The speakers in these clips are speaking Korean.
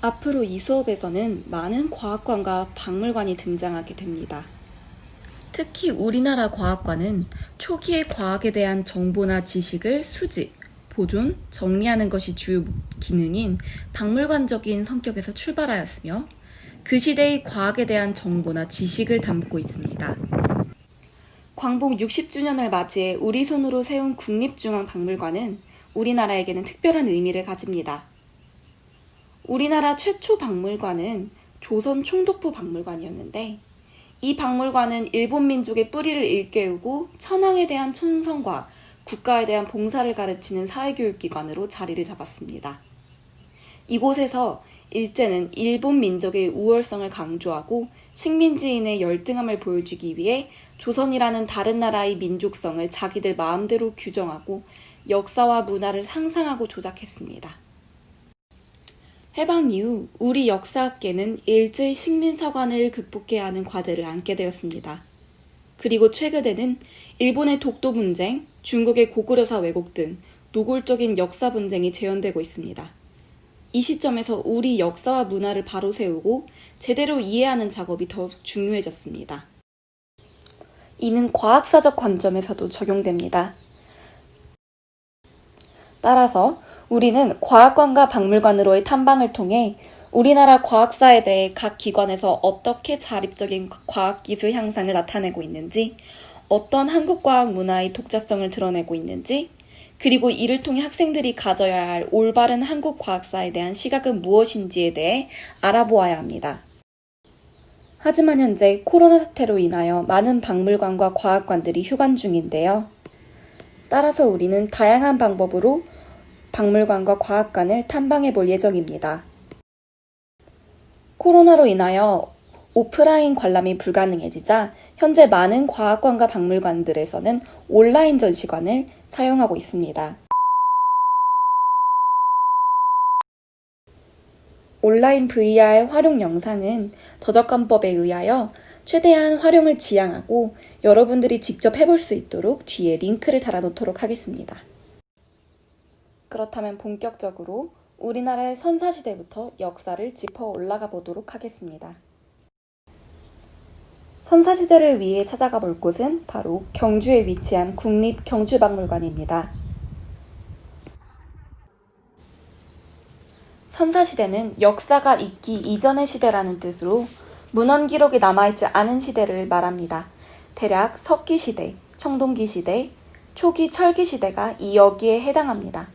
앞으로 이 수업에서는 많은 과학관과 박물관이 등장하게 됩니다. 특히 우리나라 과학관은 초기의 과학에 대한 정보나 지식을 수집, 보존, 정리하는 것이 주요 기능인 박물관적인 성격에서 출발하였으며 그 시대의 과학에 대한 정보나 지식을 담고 있습니다. 광복 60주년을 맞이해 우리 손으로 세운 국립중앙박물관은 우리나라에게는 특별한 의미를 가집니다. 우리나라 최초 박물관은 조선 총독부 박물관이었는데 이 박물관은 일본 민족의 뿌리를 일깨우고 천황에 대한 충성과 국가에 대한 봉사를 가르치는 사회교육기관으로 자리를 잡았습니다. 이곳에서 일제는 일본 민족의 우월성을 강조하고 식민지인의 열등함을 보여주기 위해 조선이라는 다른 나라의 민족성을 자기들 마음대로 규정하고 역사와 문화를 상상하고 조작했습니다. 해방 이후 우리 역사학계는 일제의 식민사관을 극복해야 하는 과제를 안게 되었습니다. 그리고 최근에는 일본의 독도 분쟁, 중국의 고구려사 왜곡 등 노골적인 역사 분쟁이 재현되고 있습니다. 이 시점에서 우리 역사와 문화를 바로 세우고 제대로 이해하는 작업이 더욱 중요해졌습니다. 이는 과학사적 관점에서도 적용됩니다. 따라서 우리는 과학관과 박물관으로의 탐방을 통해 우리나라 과학사에 대해 각 기관에서 어떻게 자립적인 과학기술 향상을 나타내고 있는지, 어떤 한국 과학 문화의 독자성을 드러내고 있는지, 그리고 이를 통해 학생들이 가져야 할 올바른 한국 과학사에 대한 시각은 무엇인지에 대해 알아보아야 합니다. 하지만 현재 코로나 사태로 인하여 많은 박물관과 과학관들이 휴관 중인데요. 따라서 우리는 다양한 방법으로 박물관과 과학관을 탐방해 볼 예정입니다. 코로나로 인하여 오프라인 관람이 불가능해지자 현재 많은 과학관과 박물관들에서는 온라인 전시관을 사용하고 있습니다. 온라인 VR 활용 영상은 저작권법에 의하여 최대한 활용을 지향하고 여러분들이 직접 해볼 수 있도록 뒤에 링크를 달아놓도록 하겠습니다. 그렇다면 본격적으로 우리나라의 선사시대부터 역사를 짚어 올라가 보도록 하겠습니다. 선사시대를 위해 찾아가 볼 곳은 바로 경주에 위치한 국립경주박물관입니다. 선사시대는 역사가 있기 이전의 시대라는 뜻으로 문헌 기록이 남아있지 않은 시대를 말합니다. 대략 석기시대, 청동기시대, 초기 철기시대가 이 여기에 해당합니다.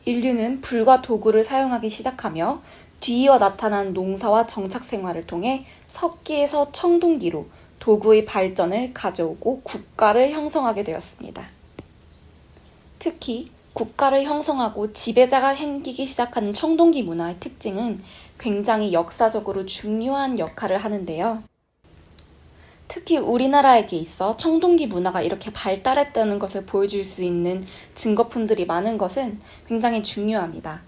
인류는 불과 도구를 사용하기 시작하며 뒤이어 나타난 농사와 정착 생활을 통해 석기에서 청동기로 도구의 발전을 가져오고 국가를 형성하게 되었습니다. 특히 국가를 형성하고 지배자가 생기기 시작하는 청동기 문화의 특징은 굉장히 역사적으로 중요한 역할을 하는데요. 특히 우리나라에게 있어 청동기 문화가 이렇게 발달했다는 것을 보여줄 수 있는 증거품들이 많은 것은 굉장히 중요합니다.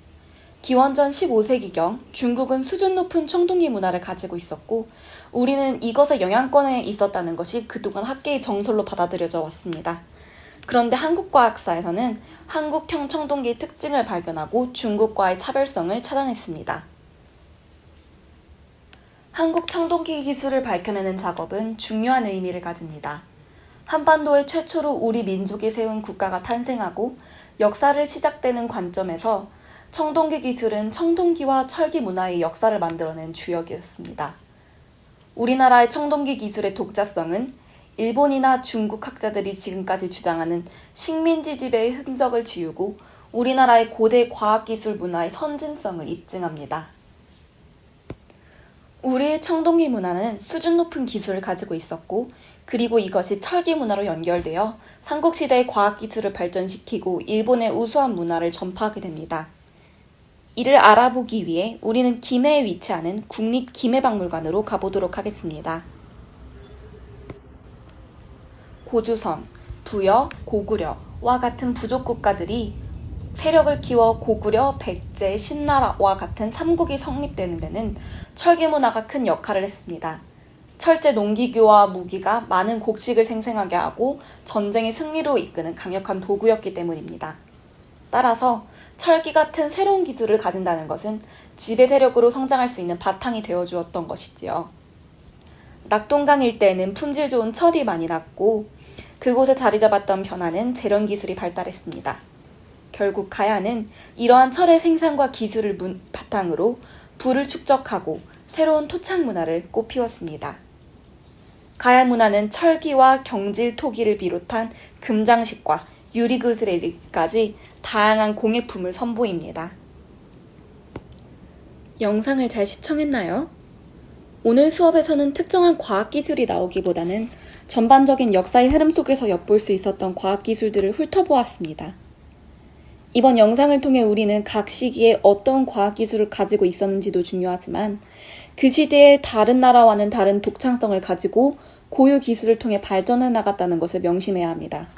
기원전 15세기경 중국은 수준 높은 청동기 문화를 가지고 있었고 우리는 이것의 영향권에 있었다는 것이 그동안 학계의 정설로 받아들여져 왔습니다. 그런데 한국과학사에서는 한국형 청동기의 특징을 발견하고 중국과의 차별성을 찾아냈습니다. 한국 청동기 기술을 밝혀내는 작업은 중요한 의미를 가집니다. 한반도의 최초로 우리 민족이 세운 국가가 탄생하고 역사를 시작되는 관점에서 청동기 기술은 청동기와 철기 문화의 역사를 만들어낸 주역이었습니다. 우리나라의 청동기 기술의 독자성은 일본이나 중국 학자들이 지금까지 주장하는 식민지 지배의 흔적을 지우고 우리나라의 고대 과학기술 문화의 선진성을 입증합니다. 우리의 청동기 문화는 수준 높은 기술을 가지고 있었고 그리고 이것이 철기 문화로 연결되어 삼국시대의 과학기술을 발전시키고 일본의 우수한 문화를 전파하게 됩니다. 이를 알아보기 위해 우리는 김해에 위치하는 국립김해박물관으로 가보도록 하겠습니다. 고조선, 부여, 고구려와 같은 부족 국가들이 세력을 키워 고구려, 백제, 신라와 같은 삼국이 성립되는 데는 철기 문화가 큰 역할을 했습니다. 철제 농기교와 무기가 많은 곡식을 생생하게 하고 전쟁의 승리로 이끄는 강력한 도구였기 때문입니다. 따라서 철기 같은 새로운 기술을 가진다는 것은 지배 세력으로 성장할 수 있는 바탕이 되어주었던 것이지요. 낙동강 일대에는 품질 좋은 철이 많이 났고 그곳에 자리 잡았던 변화는 재련 기술이 발달했습니다. 결국 가야는 이러한 철의 생산과 기술을 바탕으로 부를 축적하고 새로운 토착 문화를 꽃피웠습니다. 가야 문화는 철기와 경질 토기를 비롯한 금장식과 유리구슬에 이르기까지 다양한 공예품을 선보입니다. 영상을 잘 시청했나요? 오늘 수업에서는 특정한 과학기술이 나오기보다는 전반적인 역사의 흐름 속에서 엿볼 수 있었던 과학기술들을 훑어보았습니다. 이번 영상을 통해 우리는 각 시기에 어떤 과학기술을 가지고 있었는지도 중요하지만 그 시대의 다른 나라와는 다른 독창성을 가지고 고유 기술을 통해 발전해 나갔다는 것을 명심해야 합니다.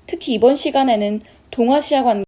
특히 이번 시간에는 동아시아 관계